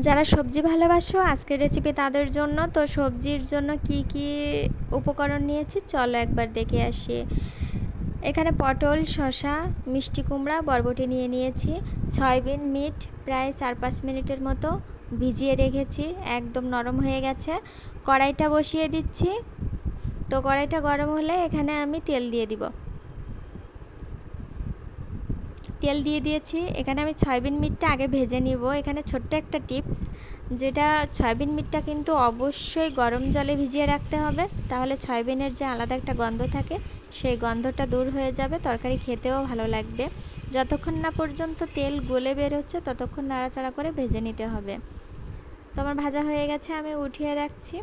যারা সবজি ভালোবাসো আজকের রেসিপি তাদের জন্য। তো সবজির জন্য কি কি উপকরণ নিয়েছি চলো একবার দেখে আসি। এখানে পটল, শসা, মিষ্টি কুমড়া, বরবটি নিয়ে নিয়েছি। সয়াবিন মিট প্রায় 4-5 মিনিটের মতো ভিজিয়ে রেখেছি, একদম নরম হয়ে গেছে। কড়াইটা বসিয়ে দিচ্ছি। তো কড়াইটা গরম হলে এখানে আমি তেল দিয়ে দিব। তেল দিয়ে দিয়েছি। এখানে আমি সয়াবিন মিটটা আগে ভেজে নিব। এখানে ছোট্ট একটা টিপস, যেটা সয়াবিন মিটটা কিন্তু অবশ্যই গরম জলে ভিজিয়ে রাখতে হবে, তাহলে সয়াবিনের যে আলাদা একটা গন্ধ থাকে সেই গন্ধটা দূর হয়ে যাবে, তরকারি খেতেও ভালো লাগবে। যতক্ষণ না পর্যন্ত তেল গলে বের হচ্ছে ততক্ষণ নাড়াচাড়া করে ভেজে নিতে হবে। তো আমার ভাজা হয়ে গেছে, আমি উঠিয়ে রাখছি।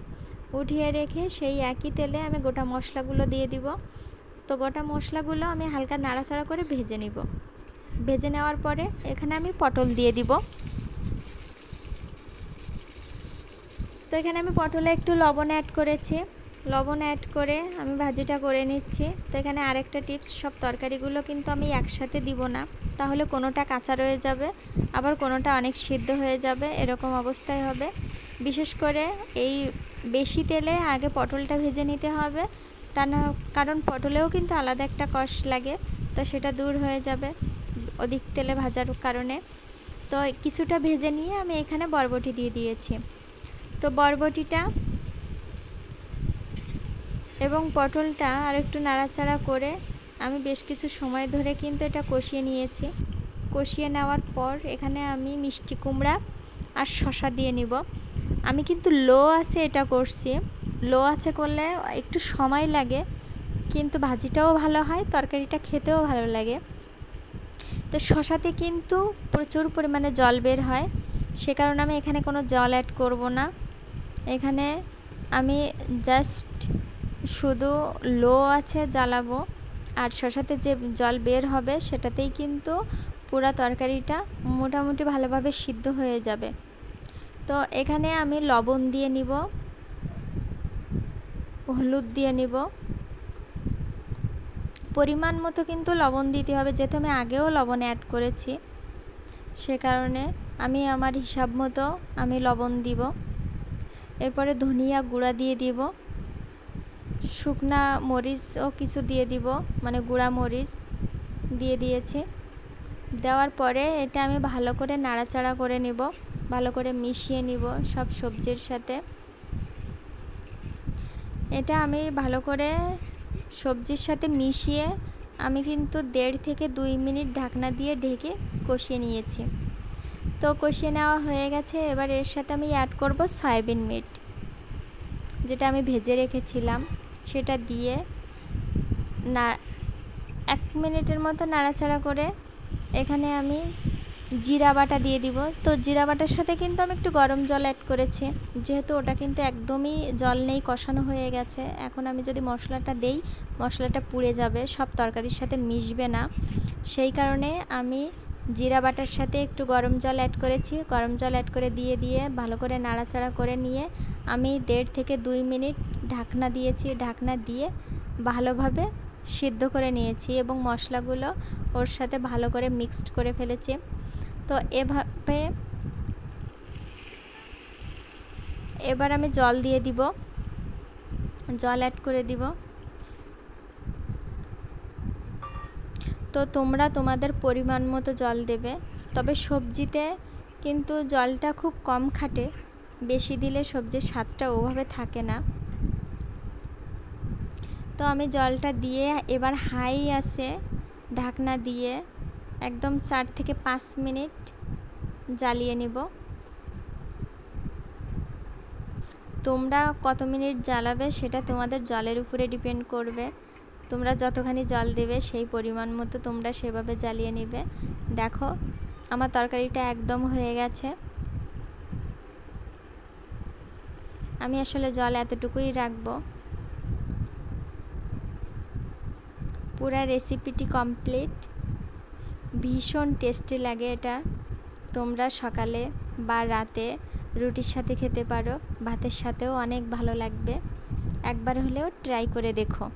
উঠিয়ে রেখে সেই একই তেলে আমি গোটা মশলাগুলো দিয়ে দিব। তো গোটা মশলাগুলো আমি হালকা নাড়াচাড়া করে ভেজে নিব। ভেজে নেওয়ার পরে এখানে আমি পটল দিয়ে দিব। তো এখানে আমি পটলে একটু লবণ অ্যাড করেছি। লবণ অ্যাড করে আমি ভাজিটা করে নিচ্ছি। তো এখানে আরেকটা টিপস, সব তরকারিগুলো কিন্তু আমি একসাথে দিব না, তাহলে কোনোটা কাঁচা রয়ে যাবে, আবার কোনোটা অনেক সিদ্ধ হয়ে যাবে, এরকম অবস্থায় হবে। বিশেষ করে এই বেশি তেলে আগে পটলটা ভেজে নিতে হবে, তা না কারণ পটলেও কিন্তু আলাদা একটা কষ লাগে, তো সেটা দূর হয়ে যাবে অধিক তেলে ভাজার কারণে। তো কিছুটা ভেজে নিয়ে আমি এখানে বরবটি দিয়ে দিয়েছি। তো বরবটিটা এবং পটলটা আর একটু নাড়াচাড়া করে আমি বেশ কিছু সময় ধরে কিন্তু এটা কষিয়ে নিয়েছি। কষিয়ে নেওয়ার পর এখানে আমি মিষ্টি কুমড়া আর শসা দিয়ে নিব। আমি কিন্তু লো আছে এটা করছি। লো আছে করলে একটু সময় লাগে, কিন্তু ভাজিটাও ভালো হয়, তরকারিটা খেতেও ভালো লাগে। তো শসাতে কিন্তু প্রচুর পরিমাণে জল বের হয়, সে কারণে আমি এখানে কোনো জল অ্যাড করব না। এখানে আমি জাস্ট শুধু লো আছে জ্বালাবো, আর শসাতে যে জল বের হবে সেটাতেই কিন্তু পুরো তরকারিটা মোটামুটি ভালোভাবে সিদ্ধ হয়ে যাবে। তো এখানে আমি লবণ দিয়ে নিব, হলুদ দিয়ে নিব। পরিমাণ মতো কিন্তু লবণ দিতে হবে, যেহেতু আমি আগেও লবণ অ্যাড করেছি, সে কারণে আমি আমার হিসাব মতো আমি লবণ দিব। এরপরে ধনিয়া গুঁড়া দিয়ে দিব, শুকনা মরিচও কিছু দিয়ে দিব, মানে গুঁড়া মরিচ দিয়ে দিয়েছি। দেওয়ার পরে এটা আমি ভালো করে নাড়াচাড়া করে নিব, ভালো করে মিশিয়ে নিব সব সবজির সাথে। এটা আমি ভালো করে সবজির সাথে মিশিয়ে আমি কিন্তু 1.5 থেকে 2 মিনিট ঢাকনা দিয়ে ঢেকে কষিয়ে নিয়েছি। তো কষিয়ে নেওয়া হয়ে গেছে। এবার এর সাথে আমি অ্যাড করব সয়াবিন মিট, যেটা আমি ভেজে রেখেছিলাম, সেটা দিয়ে না 1 মিনিটের মতো নাড়াচাড়া করে এখানে আমি জিরা বাটা দিয়ে দিব। তো জিরা বাটার সাথে কিন্তু আমি একটু গরম জল অ্যাড করেছি, যেহেতু ওটা কিন্তু একদমই জল নেই, কষানো হয়ে গেছে। এখন আমি যদি মশলাটা দেই, মশলাটা পুড়ে যাবে, সব তরকারির সাথে মিশবে না, সেই কারণে আমি জিরা বাটার সাথে একটু গরম জল অ্যাড করেছি। গরম জল অ্যাড করে দিয়ে ভালো করে নাড়াচাড়া করে নিয়ে আমি 1.5 থেকে 2 মিনিট ঢাকনা দিয়েছি। ঢাকনা দিয়ে ভালোভাবে সিদ্ধ করে নিয়েছি এবং মশলাগুলো ওর সাথে ভালো করে মিক্সড করে ফেলেছি। তো এভাবে এবার আমি জল দিয়ে দিব, জল অ্যাড করে দিব। তো তোমরা তোমাদের পরিমাণ মতো জল দেবে, তবে সবজিতে কিন্তু জলটা খুব কম খাটে, বেশি দিলে সবজির স্বাদটা ওভাবে থাকে না। তো আমি জলটা দিয়ে এবার হাই আছে ঢাকনা দিয়ে একদম 4 থেকে 5 মিনিট জ্বালিয়ে নিব। তোমরা কত মিনিট জ্বালাবে সেটা তোমাদের জলের উপরে ডিপেন্ড করবে। তোমরা যতখানি জল দেবে সেই পরিমাণ মতো তোমরা সেভাবে জ্বালিয়ে নেবে। দেখো আমার তরকারিটা একদম হয়ে গেছে। আমি আসলে জল এতটুকুই রাখবো। পুরা রেসিপিটি কমপ্লিট। ভীষণ টেস্টি লাগে এটা। তোমরা সকালে বা রাতে রুটির সাথে খেতে পারো, ভাতের সাথেও অনেক ভালো লাগবে। একবার হলেও ট্রাই করে দেখো।